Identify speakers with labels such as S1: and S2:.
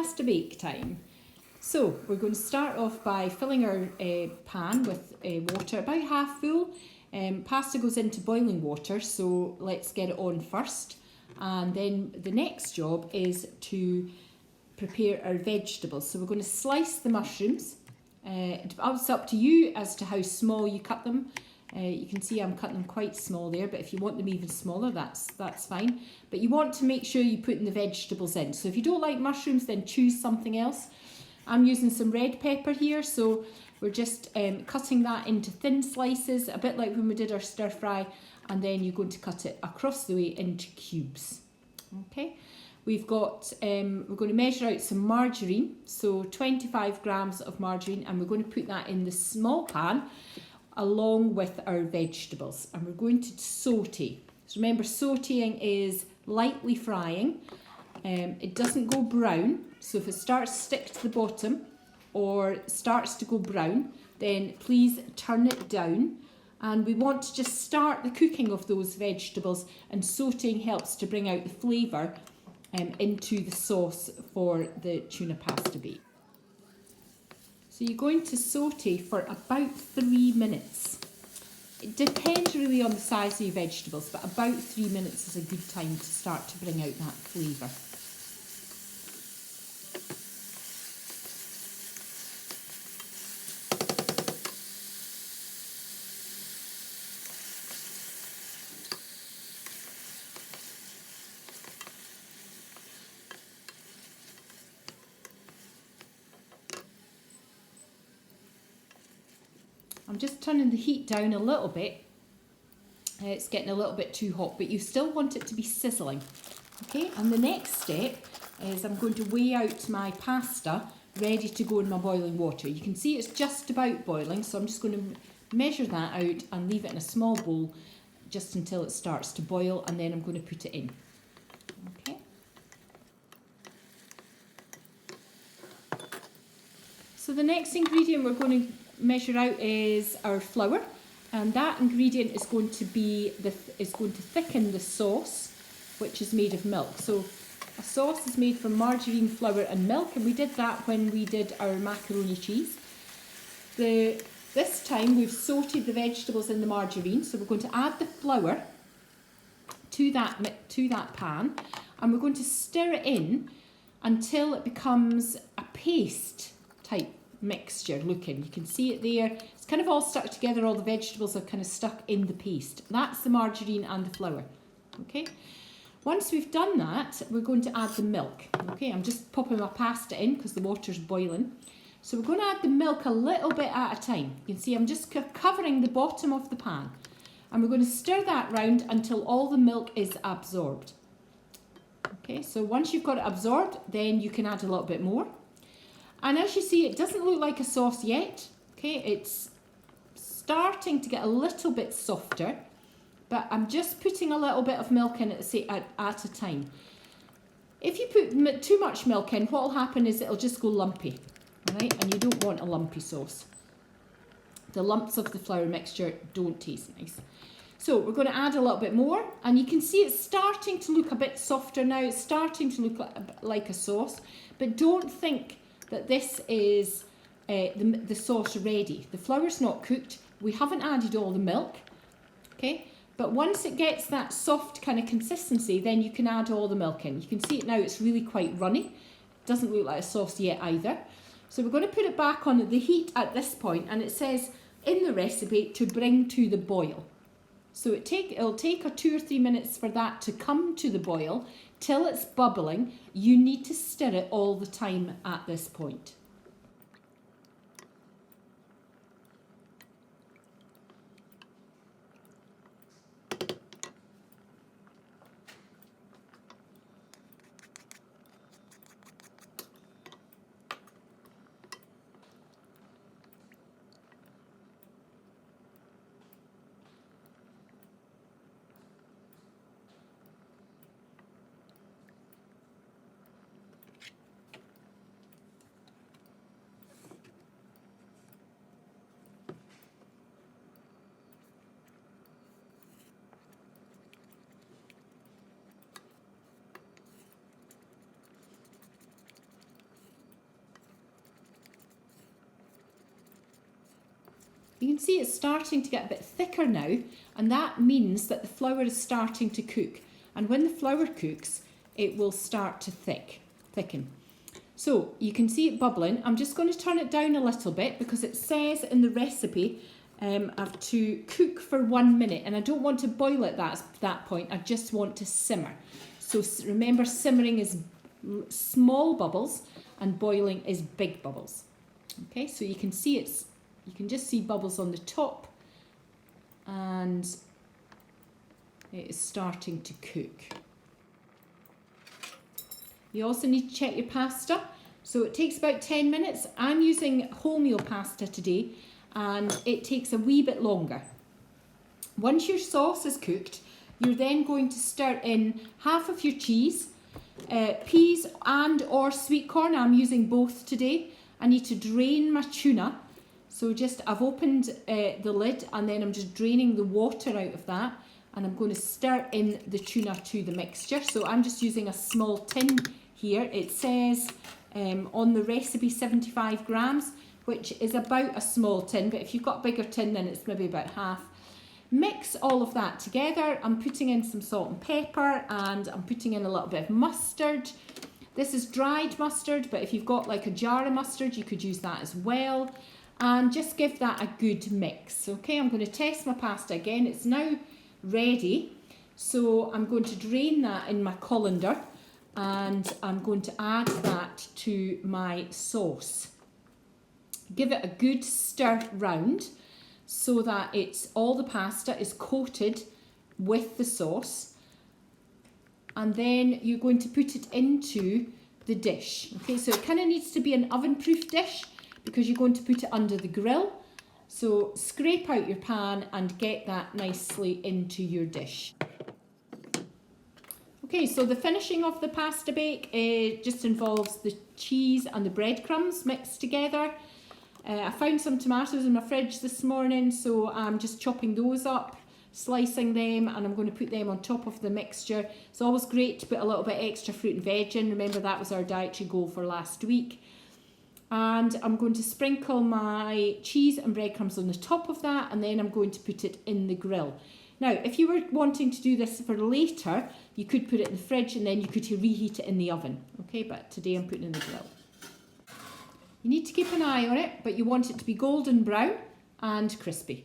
S1: pasta bake time. So we're going to start off by filling our pan with water about half full. Pasta goes into boiling water, so let's get it on first. And then the next job is to prepare our vegetables. So we're going to slice the mushrooms. It's up to you as to how small you cut them. You can see I'm cutting them quite small there, but if you want them even smaller, that's fine. But you want to make sure you put in the vegetables in. So if you don't like mushrooms, then choose something else. I'm using some red pepper here, so we're just cutting that into thin slices, a bit like when we did our stir fry, and then you're going to cut it across the way into cubes. Okay, we've got, we're going to measure out some margarine, so 25 grams of margarine, and we're going to put that in the small pan along with our vegetables, and we're going to saute. So remember, sauteing is lightly frying. It doesn't go brown, so if it starts to stick to the bottom or starts to go brown, then please turn it down. And we want to just start the cooking of those vegetables, and sauteing helps to bring out the flavour into the sauce for the tuna pasta bake. So you're going to saute for about 3 minutes. It depends really on the size of your vegetables, but about 3 minutes is a good time to start to bring out that flavour. I'm just turning the heat down a little bit. It's getting a little bit too hot, but you still want it to be sizzling. Okay, and the next step is I'm going to weigh out my pasta ready to go in my boiling water. You can see it's just about boiling, so I'm just going to measure that out and leave it in a small bowl just until it starts to boil, and then I'm going to put it in. Okay. So the next ingredient we're going to measure out is our flour, and that ingredient is going to thicken the sauce, which is made of milk. So a sauce is made from margarine, flour and milk, and we did that when we did our macaroni cheese. This time we've sauteed the vegetables in the margarine, so we're going to add the flour to that pan, and we're going to stir it in until it becomes a paste type mixture looking. You can see it there. It's kind of all stuck together. All the vegetables are kind of stuck in the paste. That's the margarine and the flour. Okay. Once we've done that, we're going to add the milk. Okay, I'm just popping my pasta in because the water's boiling. So we're going to add the milk a little bit at a time. You can see I'm just covering the bottom of the pan, and we're going to stir that round until all the milk is absorbed. Okay, so once you've got it absorbed, then you can add a little bit more. And as you see, it doesn't look like a sauce yet. Okay, it's starting to get a little bit softer, but I'm just putting a little bit of milk in at a time. If you put too much milk in, what will happen is it'll just go lumpy, all right? And you don't want a lumpy sauce. The lumps of the flour mixture don't taste nice. So we're going to add a little bit more, and you can see it's starting to look a bit softer now. It's starting to look like a sauce, but don't think that this is the sauce ready. The flour's not cooked. We haven't added all the milk, okay? But once it gets that soft kind of consistency, then you can add all the milk in. You can see it now, it's really quite runny. It doesn't look like a sauce yet either. So we're going to put it back on the heat at this point, and it says in the recipe to bring to the boil. So it'll take 2 or 3 minutes for that to come to the boil till it's bubbling. You need to stir it all the time at this point. You can see it's starting to get a bit thicker now, and that means that the flour is starting to cook. And when the flour cooks, it will start to thicken. So you can see it bubbling. I'm just going to turn it down a little bit because it says in the recipe I've to cook for 1 minute, and I don't want to boil at that point. I just want to simmer. So remember, simmering is small bubbles and boiling is big bubbles. Okay, so you can see you can just see bubbles on the top, and it is starting to cook. You also need to check your pasta. So it takes about 10 minutes. I'm using wholemeal pasta today, and it takes a wee bit longer. Once your sauce is cooked, you're then going to stir in half of your cheese, peas and or sweet corn. I'm using both today. I need to drain my tuna. So I've opened the lid, and then I'm just draining the water out of that, and I'm going to stir in the tuna to the mixture. So I'm just using a small tin here. It says on the recipe 75 grams, which is about a small tin, but if you've got a bigger tin, then it's maybe about half. Mix all of that together. I'm putting in some salt and pepper, and I'm putting in a little bit of mustard. This is dried mustard, but if you've got like a jar of mustard, you could use that as well. And just give that a good mix. Okay, I'm going to test my pasta again. It's now ready. So I'm going to drain that in my colander, and I'm going to add that to my sauce. Give it a good stir round so that all the pasta is coated with the sauce. And then you're going to put it into the dish. Okay, so it kind of needs to be an oven-proof dish because you're going to put it under the grill. So scrape out your pan and get that nicely into your dish. Okay, so the finishing of the pasta bake just involves the cheese and the breadcrumbs mixed together. I found some tomatoes in my fridge this morning, so I'm just chopping those up, slicing them, and I'm going to put them on top of the mixture. It's always great to put a little bit extra fruit and veg in. Remember, that was our dietary goal for last week. And I'm going to sprinkle my cheese and breadcrumbs on the top of that, and then I'm going to put it in the grill. Now, if you were wanting to do this for later, you could put it in the fridge and then you could reheat it in the oven. Okay, but today I'm putting it in the grill. You need to keep an eye on it, but you want it to be golden brown and crispy.